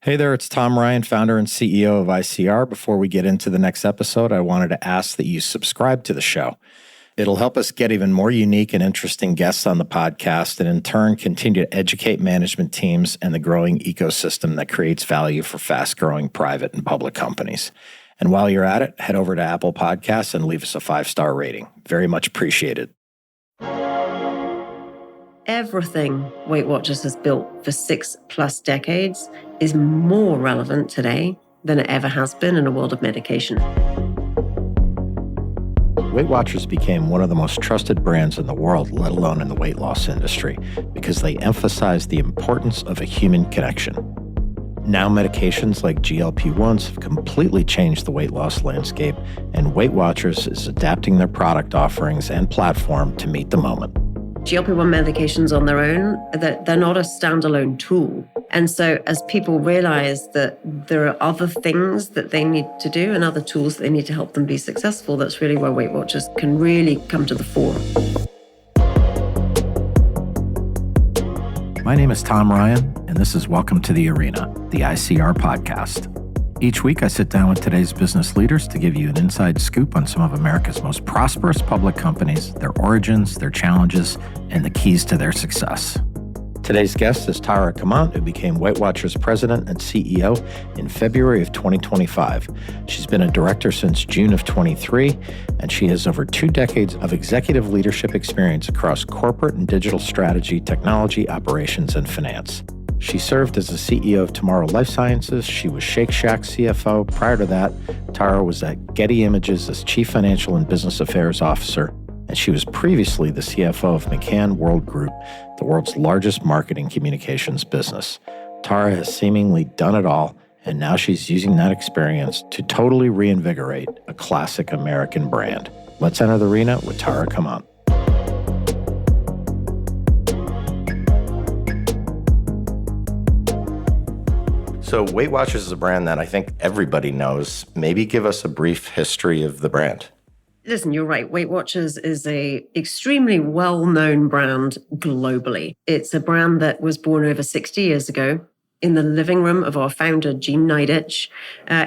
Hey there, it's Tom Ryan, founder and CEO of ICR. Before we get into the next episode, I wanted to ask that you subscribe to the show. It'll help us get even more unique and interesting guests on the podcast and in turn continue to educate management teams and the growing ecosystem that creates value for fast-growing private and public companies. And while you're at it, head over to Apple Podcasts and leave us a 5-star rating. Very much appreciated. Everything Weight Watchers has built for 6+ decades is more relevant today than it ever has been in a world of medication. Weight Watchers became one of the most trusted brands in the world, let alone in the weight loss industry, because they emphasize the importance of a human connection. Now medications like GLP-1s have completely changed the weight loss landscape, and Weight Watchers is adapting their product offerings and platform to meet the moment. GLP-1 medications on their own, they're not a standalone tool. And so as people realize that there are other things that they need to do and other tools that they need to help them be successful, that's really where Weight Watchers can really come to the fore. My name is Tom Ryan, and this is Welcome to the Arena, the ICR podcast. Each week, I sit down with today's business leaders to give you an inside scoop on some of America's most prosperous public companies, their origins, their challenges, and the keys to their success. Today's guest is Tara Comonte, who became Weight Watchers president and CEO in February of 2025. She's been a director since June of 23, and she has over 2 decades of executive leadership experience across corporate and digital strategy, technology, operations, and finance. She served as the CEO of Tomorrow Life Sciences. She was Shake Shack CFO. Prior to that, Tara was at Getty Images as Chief Financial and Business Affairs Officer, and she was previously the CFO of McCann World Group, the world's largest marketing communications business. Tara has seemingly done it all, and now she's using that experience to totally reinvigorate a classic American brand. Let's enter the arena with Tara Comonte. So Weight Watchers is a brand that I think everybody knows. Maybe give us a brief history of the brand. Listen, you're right. Weight Watchers is a extremely well-known brand globally. It's a brand that was born over 60 years ago in the living room of our founder, Jean Nidetch,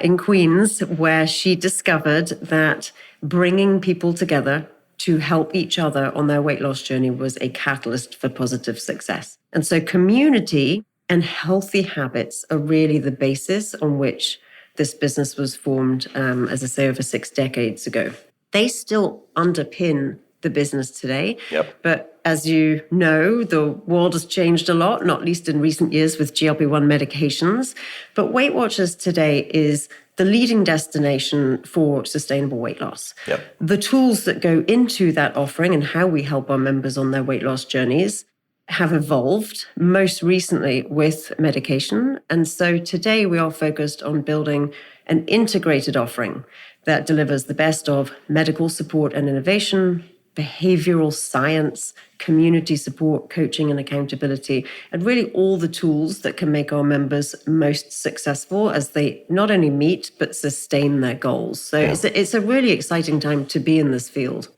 in Queens, where she discovered that bringing people together to help each other on their weight loss journey was a catalyst for positive success. And so community and healthy habits are really the basis on which this business was formed, as I say, over 6 decades ago. They still underpin the business today. Yep. But as you know, the world has changed a lot, not least in recent years with GLP-1 medications. But Weight Watchers today is the leading destination for sustainable weight loss. Yep. The tools that go into that offering and how we help our members on their weight loss journeys have evolved, most recently with medication. And so today we are focused on building an integrated offering that delivers the best of medical support and innovation, behavioral science, community support, coaching and accountability, and really all the tools that can make our members most successful as they not only meet, but sustain their goals. So it's a really exciting time to be in this field.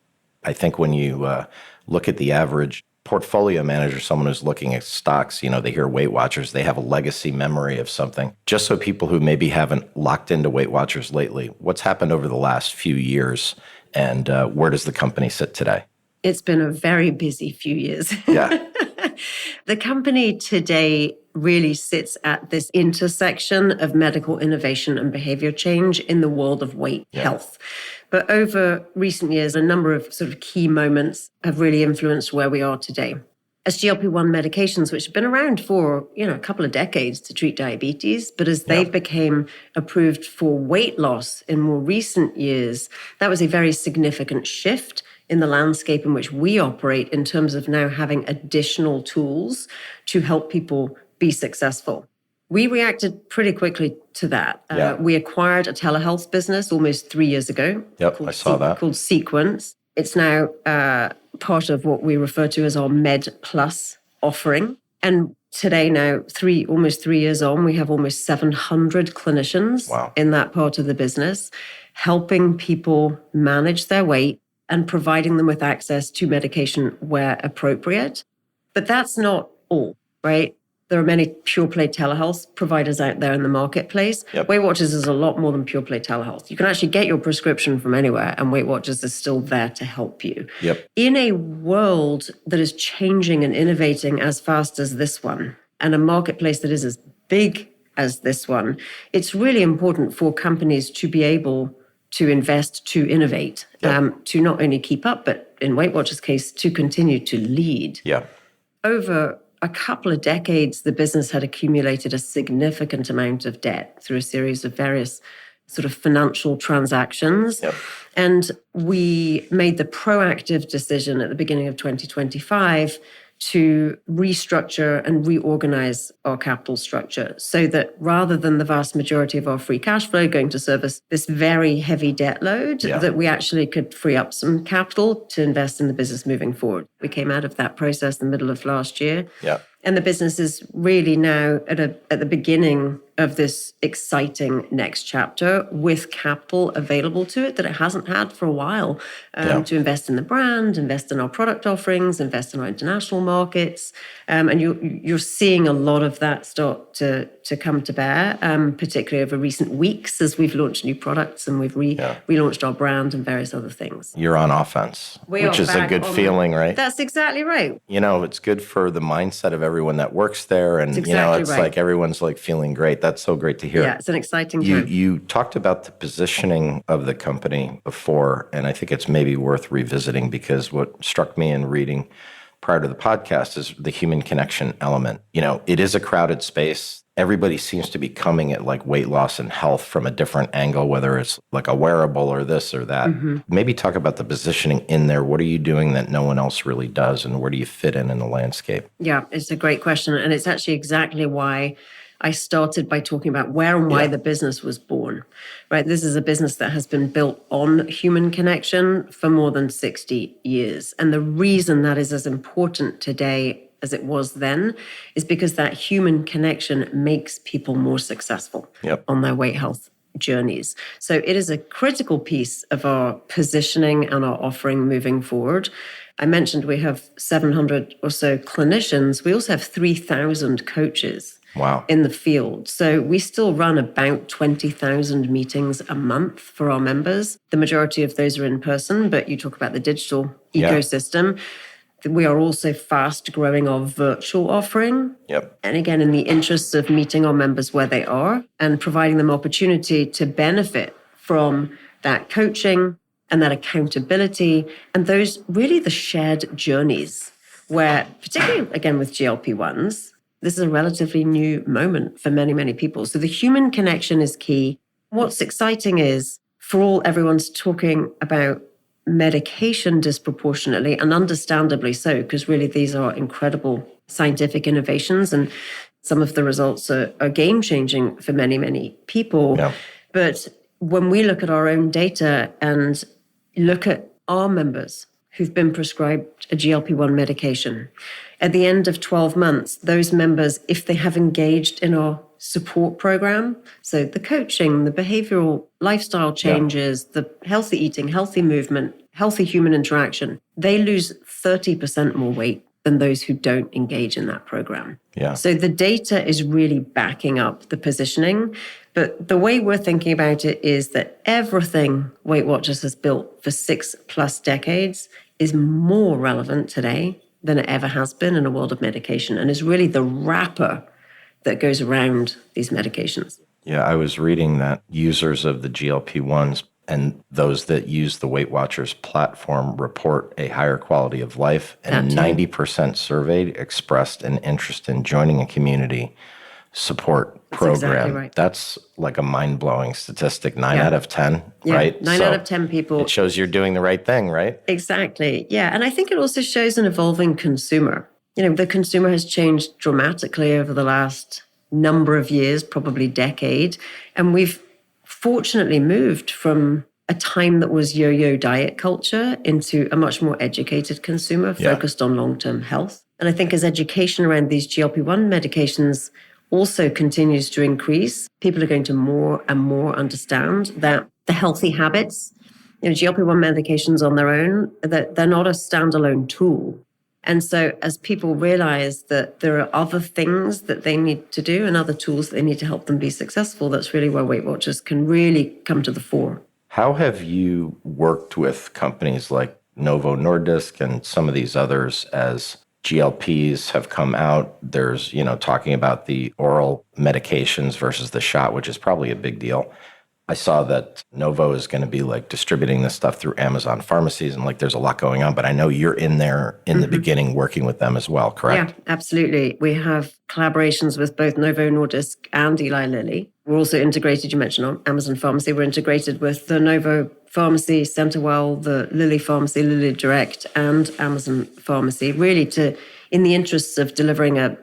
I think when you look at the average portfolio manager, someone who's looking at stocks, they hear Weight Watchers, they have a legacy memory of something. Just so people who maybe haven't locked into Weight Watchers lately, what's happened over the last few years and where does the company sit today? It's been a very busy few years. Yeah. The company today really sits at this intersection of medical innovation and behavior change in the world of weight health. But over recent years, a number of sort of key moments have really influenced where we are today. As GLP-1 medications, which have been around for, a couple of decades to treat diabetes, but as they became approved for weight loss in more recent years, that was a very significant shift in the landscape in which we operate in terms of now having additional tools to help people be successful. We reacted pretty quickly to that. We acquired a telehealth business almost 3 years ago. Yep, I saw that. Called Sequence. It's now part of what we refer to as our Med Plus offering. And today now, almost 3 years on, we have almost 700 clinicians in that part of the business, helping people manage their weight and providing them with access to medication where appropriate. But that's not all, right? There are many pure play telehealth providers out there in the marketplace. Yep. Weight Watchers is a lot more than pure play telehealth. You can actually get your prescription from anywhere, and Weight Watchers is still there to help you. Yep. In a world that is changing and innovating as fast as this one, and a marketplace that is as big as this one, it's really important for companies to be able to invest, to innovate, to not only keep up, but in Weight Watchers' case, to continue to lead. Yeah. Over a couple of decades, the business had accumulated a significant amount of debt through a series of various sort of financial transactions. Yep. And we made the proactive decision at the beginning of 2025 to restructure and reorganize our capital structure so that rather than the vast majority of our free cash flow going to service this very heavy debt load, that we actually could free up some capital to invest in the business moving forward. We came out of that process in the middle of last year. Yeah. And the business is really now at the beginning of this exciting next chapter with capital available to it that it hasn't had for a while, to invest in the brand, invest in our product offerings, invest in our international markets. And you're seeing a lot of that start to come to bear, particularly over recent weeks as we've launched new products and we've relaunched our brand and various other things. You're on offense, which is a good feeling, right? That's exactly right. You know, it's good for the mindset of everyone that works there. And, it's like everyone's like feeling great. That's so great to hear. Yeah, it's an exciting time. You talked about the positioning of the company before, and I think it's maybe worth revisiting because what struck me in reading prior to the podcast is the human connection element. You know, it is a crowded space. Everybody seems to be coming at like weight loss and health from a different angle, whether it's like a wearable or this or that. Mm-hmm. Maybe talk about the positioning in there. What are you doing that no one else really does? And where do you fit in the landscape? Yeah, it's a great question. And it's actually exactly why I started by talking about where and why the business was born, right? This is a business that has been built on human connection for more than 60 years. And the reason that is as important today as it was then is because that human connection makes people more successful on their weight health journeys. So it is a critical piece of our positioning and our offering moving forward. I mentioned we have 700 or so clinicians. We also have 3,000 coaches in the field. So we still run about 20,000 meetings a month for our members. The majority of those are in person, but you talk about the digital ecosystem. We are also fast growing our virtual offering. And again, in the interests of meeting our members where they are and providing them opportunity to benefit from that coaching and that accountability and those really the shared journeys where, particularly again with GLP-1s, this is a relatively new moment for many, many people. So the human connection is key. What's exciting is everyone's talking about medication disproportionately and understandably so, because really these are incredible scientific innovations and some of the results are game-changing for many, many people. But when we look at our own data and look at our members who've been prescribed a GLP-1 medication, at the end of 12 months, those members, if they have engaged in our support program, so the coaching, the behavioral lifestyle changes, the healthy eating, healthy movement, healthy human interaction, they lose 30% more weight than those who don't engage in that program. So the data is really backing up the positioning. But the way we're thinking about it is that everything Weight Watchers has built for 6+ decades is more relevant today than it ever has been in a world of medication and is really the wrapper that goes around these medications. Yeah, I was reading that users of the GLP-1s and those that use the Weight Watchers platform report a higher quality of life, and 90% surveyed expressed an interest in joining a community support program. Exactly right. That's like a mind-blowing statistic. 9 out of 10, right? 9 out of 10 people. It shows you're doing the right thing, right? Exactly. Yeah. And I think it also shows an evolving consumer. You know, the consumer has changed dramatically over the last number of years, probably decade. And we've fortunately moved from a time that was yo-yo diet culture into a much more educated consumer focused on long-term health. And I think as education around these GLP-1 medications also continues to increase, people are going to more and more understand that the healthy habits, GLP-1 medications on their own, that they're not a standalone tool. And so as people realize that there are other things that they need to do and other tools that they need to help them be successful, that's really where Weight Watchers can really come to the fore. How have you worked with companies like Novo Nordisk and some of these others as GLPs have come out? There's, talking about the oral medications versus the shot, which is probably a big deal. I saw that Novo is going to be distributing this stuff through Amazon pharmacies and there's a lot going on, but I know you're in there in the beginning working with them as well, correct? Yeah, absolutely. We have collaborations with both Novo Nordisk and Eli Lilly. We're also integrated, you mentioned on Amazon Pharmacy, we're integrated with the Novo Pharmacy, Centerwell, the Lilly Pharmacy, Lilly Direct, and Amazon Pharmacy, really in the interests of delivering the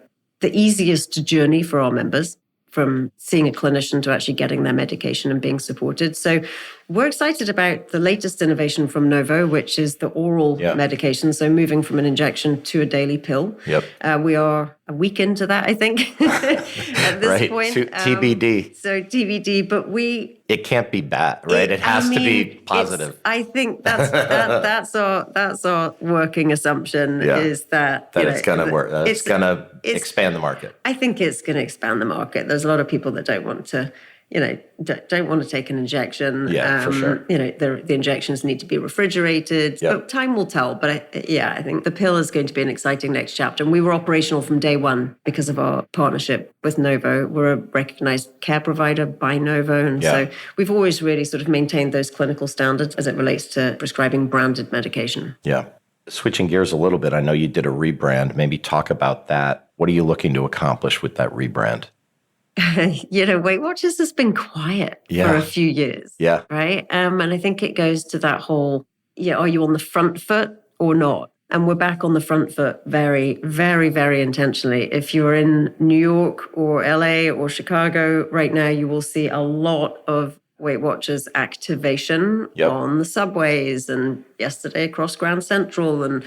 easiest journey for our members, from seeing a clinician to actually getting their medication and being supported. So we're excited about the latest innovation from Novo, which is the oral medication. So moving from an injection to a daily pill. Yep. We are a week into that, I think, at this point. TBD. So TBD, but it can't be bad, right? It has to be positive. I think that's our working assumption is that it's going to work. It's going to expand the market. I think it's going to expand the market. There's a lot of people that don't want to take an injection. Yeah, for sure. The injections need to be refrigerated. Yep. But time will tell. But I think the pill is going to be an exciting next chapter. And we were operational from day one because of our partnership with Novo. We're a recognized care provider by Novo. And so we've always really sort of maintained those clinical standards as it relates to prescribing branded medication. Yeah. Switching gears a little bit, I know you did a rebrand. Maybe talk about that. What are you looking to accomplish with that rebrand? Weight Watchers has been quiet for a few years. Yeah. Right. And I think it goes to that whole, are you on the front foot or not? And we're back on the front foot very, very, very intentionally. If you're in New York or LA or Chicago right now, you will see a lot of Weight Watchers activation on the subways and yesterday across Grand Central and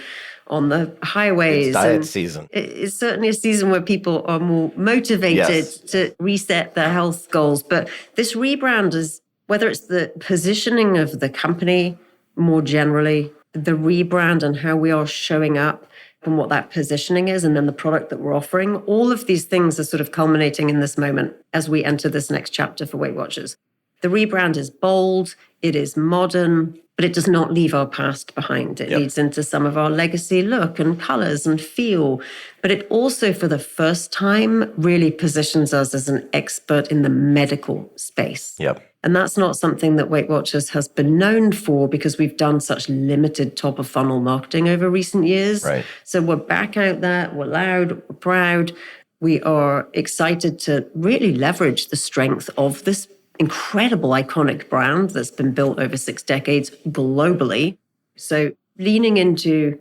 on the highways. It's diet season. It's certainly a season where people are more motivated to reset their health goals. But this rebrand is, whether it's the positioning of the company more generally, the rebrand and how we are showing up and what that positioning is, and then the product that we're offering, all of these things are sort of culminating in this moment as we enter this next chapter for Weight Watchers. The rebrand is bold, it is modern, but it does not leave our past behind. It leads into some of our legacy look and colors and feel, but it also, for the first time, really positions us as an expert in the medical space. And that's not something that Weight Watchers has been known for because we've done such limited top-of-funnel marketing over recent years. Right. So we're back out there, we're loud, we're proud. We are excited to really leverage the strength of this incredible iconic brand that's been built over 6 decades globally. So leaning into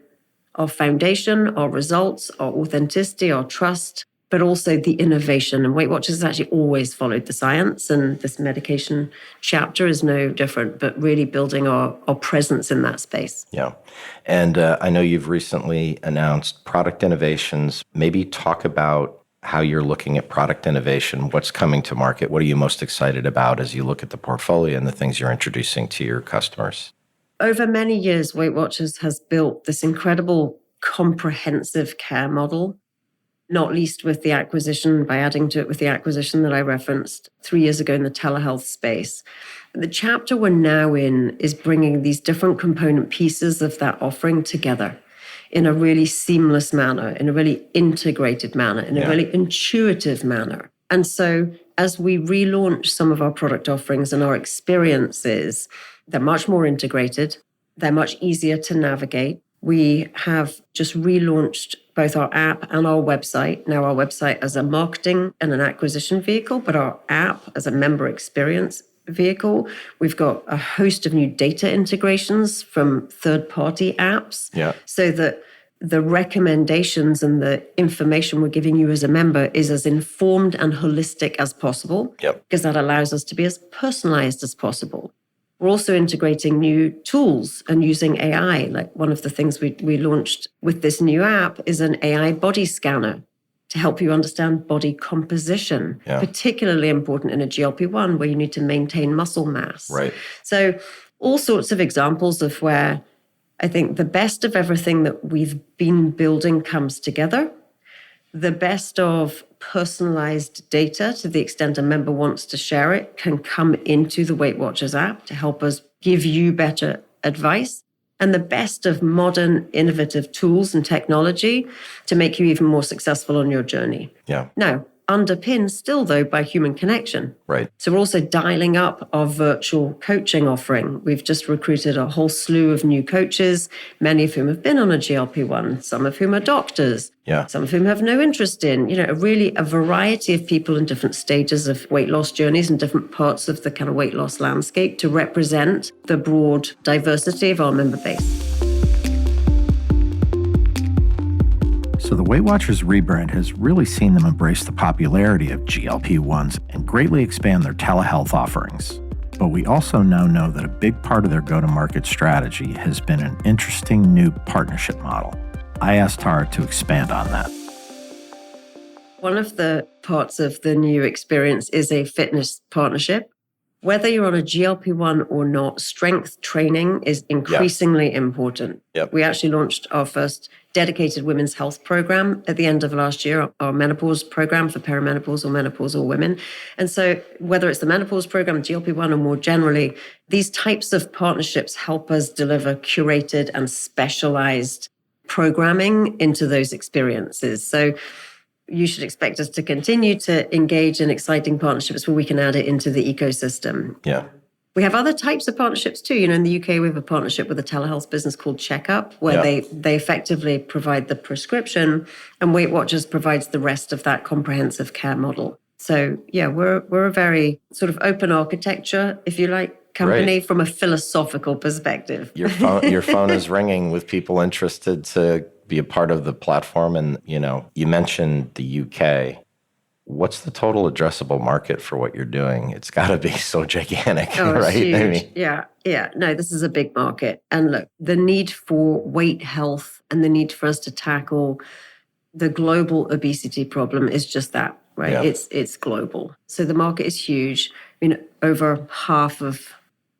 our foundation, our results, our authenticity, our trust, but also the innovation. And Weight Watchers has actually always followed the science, and this medication chapter is no different, but really building our presence in that space. Yeah. And I know you've recently announced product innovations. Maybe talk about how you're looking at product innovation, what's coming to market, what are you most excited about as you look at the portfolio and the things you're introducing to your customers? Over many years, Weight Watchers has built this incredible comprehensive care model, not least with the acquisition, by adding to it with the acquisition that I referenced 3 years ago in the telehealth space. The chapter we're now in is bringing these different component pieces of that offering together in a really seamless manner, in a really integrated manner, in a really intuitive manner. And so as we relaunch some of our product offerings and our experiences, they're much more integrated. They're much easier to navigate. We have just relaunched both our app and our website. Now our website as a marketing and an acquisition vehicle, but our app as a member experience vehicle. We've got a host of new data integrations from third-party apps so that the recommendations and the information we're giving you as a member is as informed and holistic as possible because that allows us to be as personalized as possible. We're also integrating new tools and using AI. Like one of the things we launched with this new app is an AI body scanner to help you understand body composition, particularly important in a GLP-1 where you need to maintain muscle mass. Right. So all sorts of examples of where I think the best of everything that we've been building comes together. The best of personalized data, to the extent a member wants to share it, can come into the Weight Watchers app to help us give you better advice. And the best of modern, innovative tools and technology to make you even more successful on your journey. Yeah. Now, underpinned still, though, by human connection. Right. So we're also dialing up our virtual coaching offering. We've just recruited a whole slew of new coaches, many of whom have been on a GLP-1, some of whom are doctors, some of whom have no interest in, really a variety of people in different stages of weight loss journeys and different parts of the kind of weight loss landscape to represent the broad diversity of our member base. So the Weight Watchers rebrand has really seen them embrace the popularity of GLP-1s and greatly expand their telehealth offerings. But we also now know that a big part of their go-to-market strategy has been an interesting new partnership model. I asked Tara to expand on that. One of the parts of the new experience is a fitness partnership. Whether you're on a GLP-1 or not, strength training is increasingly important. Yep. We actually launched our first dedicated women's health program at the end of last year, our menopause program for perimenopause or menopausal women. And so whether it's the menopause program, GLP-1, or more generally, these types of partnerships help us deliver curated and specialized programming into those experiences. So you should expect us to continue to engage in exciting partnerships where we can add it into the ecosystem. Yeah. We have other types of partnerships too. In the UK, we have a partnership with a telehealth business called Checkup, where they effectively provide the prescription and Weight Watchers provides the rest of that comprehensive care model. So we're a very sort of open architecture, if you like, company from a philosophical perspective. Your phone is ringing with people interested to be a part of the platform. And, you mentioned the UK. What's the total addressable market for what you're doing? It's got to be so gigantic, right? It's huge. Yeah. No, this is a big market. And look, the need for weight health and the need for us to tackle the global obesity problem is just that, right? Yeah. It's global. So the market is huge. Over half of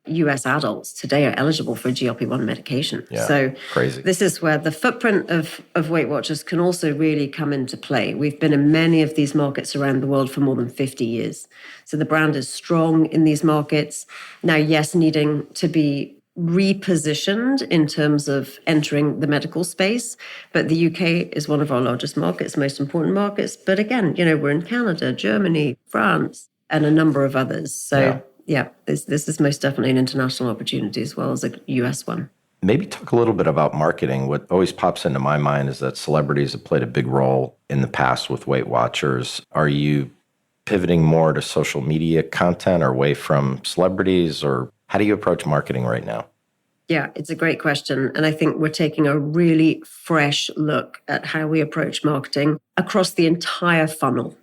US adults today are eligible for GLP-1 medication. Yeah, so crazy. This is where the footprint of Weight Watchers can also really come into play. We've been in many of these markets around the world for more than 50 years. So the brand is strong in these markets. Now, yes, needing to be repositioned in terms of entering the medical space. But the UK is one of our largest markets, most important markets. But again, we're in Canada, Germany, France, and a number of others. So this is most definitely an international opportunity as well as a US one. Maybe talk a little bit about marketing. What always pops into my mind is that celebrities have played a big role in the past with Weight Watchers. Are you pivoting more to social media content or away from celebrities, or how do you approach marketing right now? Yeah, it's a great question. And I think we're taking a really fresh look at how we approach marketing across the entire funnel.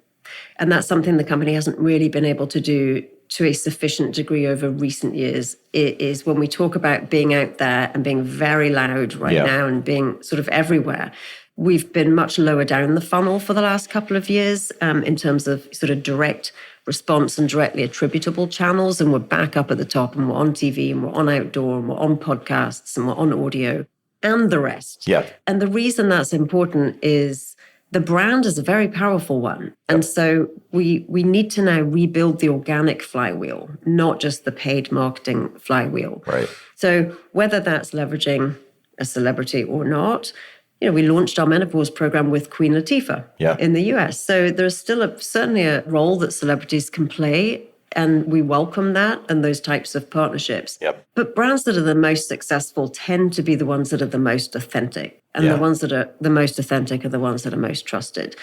And that's something the company hasn't really been able to do to a sufficient degree over recent years. It is when we talk about being out there and being very loud now and being sort of everywhere. We've been much lower down the funnel for the last couple of years in terms of sort of direct response and directly attributable channels. And we're back up at the top, and we're on TV, and we're on outdoor, and we're on podcasts, and we're on audio and the rest. Yeah. And the reason that's important is the brand is a very powerful one. And so we need to now rebuild the organic flywheel, not just the paid marketing flywheel. Right. So whether that's leveraging a celebrity or not, we launched our menopause program with Queen Latifah in the US. So there's still certainly a role that celebrities can play, and we welcome that and those types of partnerships. Yep. But brands that are the most successful tend to be the ones that are the most authentic. And the ones that are the most authentic are the ones that are most trusted.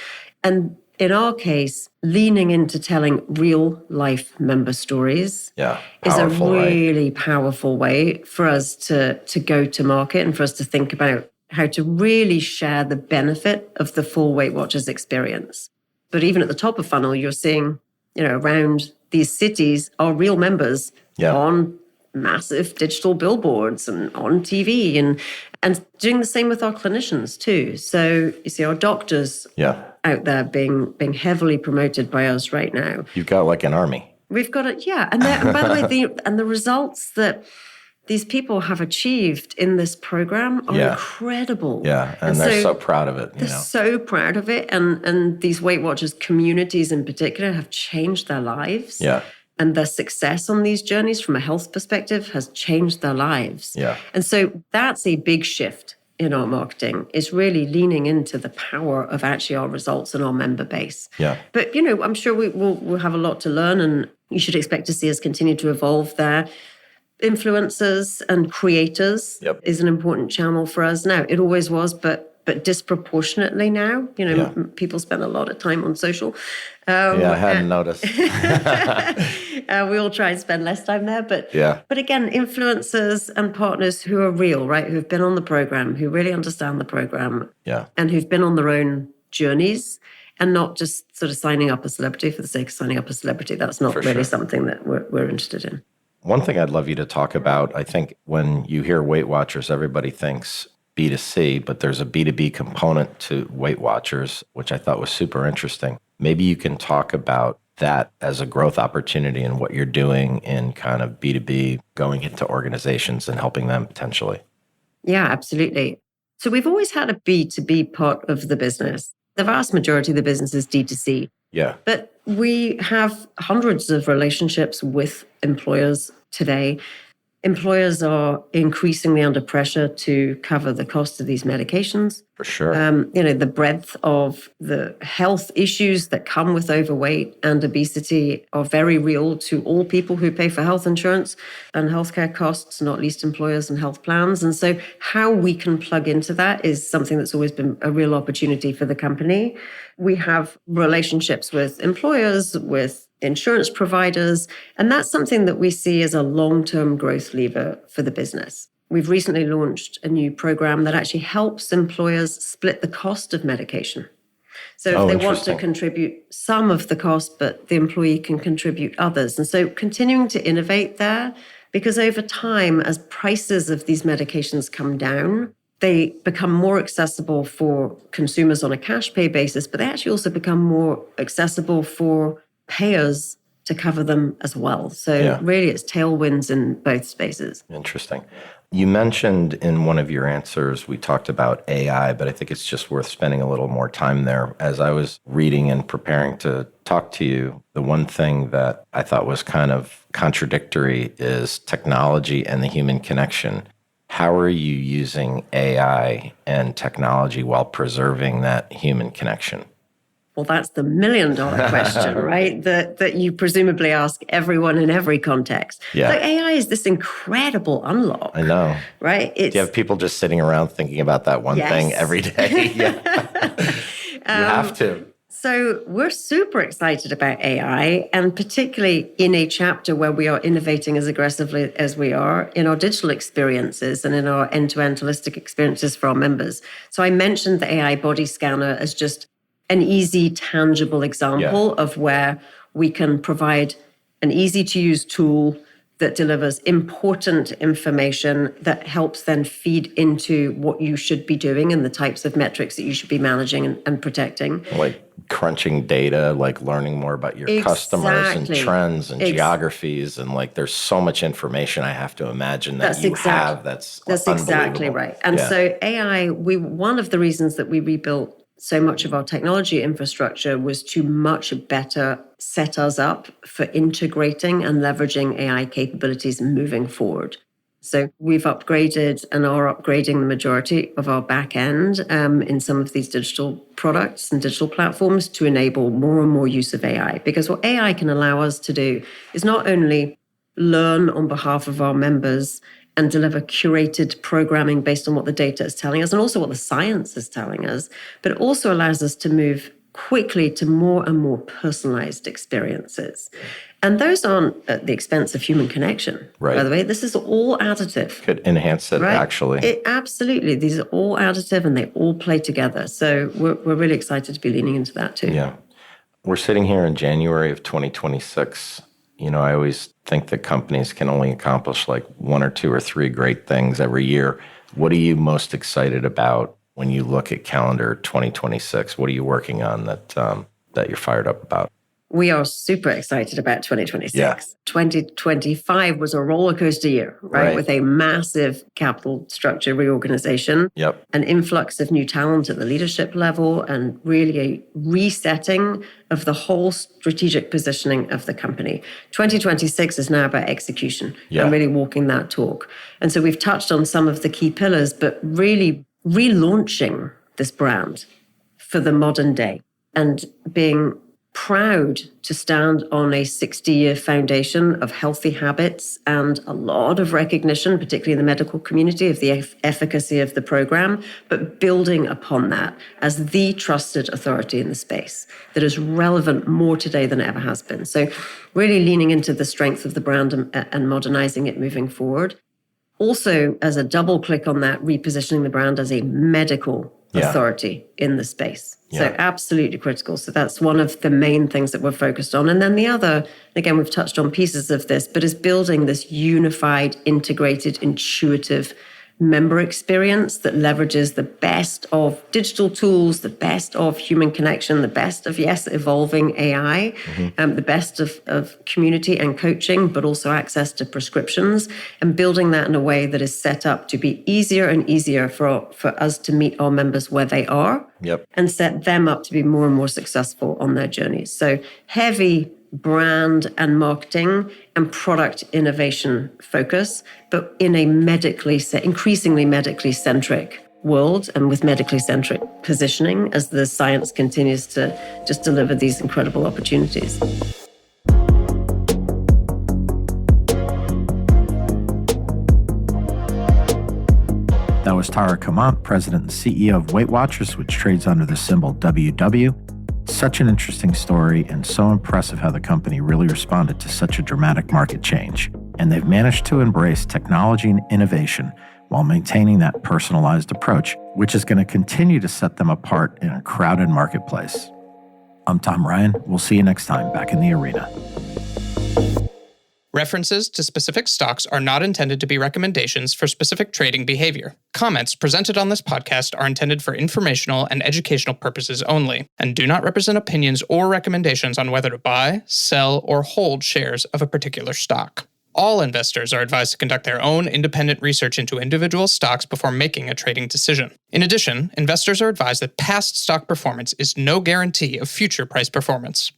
And in our case, leaning into telling real life member stories is a really powerful way for us to go to market and for us to think about how to really share the benefit of the full Weight Watchers experience. But even at the top of funnel, you're seeing, around these cities are real members on massive digital billboards and on TV and doing the same with our clinicians too. So you see our doctors out there being heavily promoted by us right now. You've got like an army. We've got it, and by the way, the results that these people have achieved in this program are incredible. Yeah, and they're so proud of it. They're so proud of it. And these Weight Watchers communities in particular have changed their lives. Yeah. And their success on these journeys from a health perspective has changed their lives. Yeah. And so that's a big shift in our marketing, is really leaning into the power of actually our results and our member base. Yeah. But, I'm sure we'll have a lot to learn, and you should expect to see us continue to evolve there. Influencers and creators is an important channel for us now. It always was, but disproportionately now. People spend a lot of time on social. I hadn't noticed. We all try and spend less time there. But again, influencers and partners who are real, right? Who've been on the program, who really understand the program, and who've been on their own journeys and not just sort of signing up a celebrity for the sake of signing up a celebrity. That's not really something that we're interested in. One thing I'd love you to talk about, I think when you hear Weight Watchers, everybody thinks B2C, but there's a B2B component to Weight Watchers, which I thought was super interesting. Maybe you can talk about that as a growth opportunity and what you're doing in kind of B2B, going into organizations and helping them potentially. Yeah, absolutely. So we've always had a B2B part of the business. The vast majority of the business is D2C. Yeah. But we have hundreds of relationships with employers today. Employers are increasingly under pressure to cover the cost of these medications. For sure. The breadth of the health issues that come with overweight and obesity are very real to all people who pay for health insurance and healthcare costs, not least employers and health plans. And so how we can plug into that is something that's always been a real opportunity for the company. We have relationships with employers, with insurance providers, and that's something that we see as a long-term growth lever for the business. We've recently launched a new program that actually helps employers split the cost of medication. So if they want to contribute some of the cost, but the employee can contribute others. And so continuing to innovate there, because over time, as prices of these medications come down, they become more accessible for consumers on a cash pay basis, but they actually also become more accessible for payers to cover them as well. So really it's tailwinds in both spaces. Interesting. You mentioned in one of your answers, we talked about AI, but I think it's just worth spending a little more time there. As I was reading and preparing to talk to you, the one thing that I thought was kind of contradictory is technology and the human connection. How are you using AI and technology while preserving that human connection? Well, that's the million-dollar question, right? That you presumably ask everyone in every context. Yeah. So AI is this incredible unlock. I know. Right? Do you have people just sitting around thinking about that one thing every day? You have to. So we're super excited about AI, and particularly in a chapter where we are innovating as aggressively as we are in our digital experiences and in our end-to-end holistic experiences for our members. So I mentioned the AI body scanner as just an easy, tangible example of where we can provide an easy-to-use tool that delivers important information that helps then feed into what you should be doing and the types of metrics that you should be managing and protecting. Like crunching data, like learning more about your customers and trends and geographies. And like there's so much information I have to imagine that have that's exactly right. And so AI, one of the reasons that we rebuilt so much of our technology infrastructure was to much better set us up for integrating and leveraging AI capabilities moving forward. So we've upgraded and are upgrading the majority of our back end in some of these digital products and digital platforms to enable more and more use of AI. Because what AI can allow us to do is not only learn on behalf of our members and deliver curated programming based on what the data is telling us and also what the science is telling us, but it also allows us to move quickly to more and more personalized experiences. And those aren't at the expense of human connection, by the way. This is all additive. Could enhance it, actually. Absolutely. These are all additive and they all play together. So we're really excited to be leaning into that too. Yeah. We're sitting here in January of 2026. You know, I always think that companies can only accomplish like one or two or three great things every year. What are you most excited about when you look at calendar 2026? What are you working on that you're fired up about? We are super excited about 2026. Yeah. 2025 was a roller coaster year, right? With a massive capital structure reorganization, an influx of new talent at the leadership level, and really a resetting of the whole strategic positioning of the company. 2026 is now about execution and really walking that talk. And so we've touched on some of the key pillars, but really relaunching this brand for the modern day and being proud to stand on a 60-year foundation of healthy habits and a lot of recognition, particularly in the medical community, of the efficacy of the program, but building upon that as the trusted authority in the space that is relevant more today than it ever has been. So really leaning into the strength of the brand and modernizing it moving forward. Also, as a double click on that, repositioning the brand as a medical authority in the space. So absolutely critical. So that's one of the main things that we're focused on. And then the other, again, we've touched on pieces of this, but is building this unified, integrated, intuitive member experience that leverages the best of digital tools, the best of human connection, the best of, evolving AI, the best of community and coaching, but also access to prescriptions, and building that in a way that is set up to be easier and easier for us to meet our members where they are and set them up to be more and more successful on their journeys. So heavy brand and marketing and product innovation focus, but in a increasingly medically centric world and with medically centric positioning as the science continues to just deliver these incredible opportunities. That was Tara Comonte, President and CEO of Weight Watchers, which trades under the symbol WW. Such an interesting story and so impressive how the company really responded to such a dramatic market change. And they've managed to embrace technology and innovation while maintaining that personalized approach, which is going to continue to set them apart in a crowded marketplace. I'm Tom Ryan. We'll see you next time back in the arena. References to specific stocks are not intended to be recommendations for specific trading behavior. Comments presented on this podcast are intended for informational and educational purposes only, and do not represent opinions or recommendations on whether to buy, sell, or hold shares of a particular stock. All investors are advised to conduct their own independent research into individual stocks before making a trading decision. In addition, investors are advised that past stock performance is no guarantee of future price performance.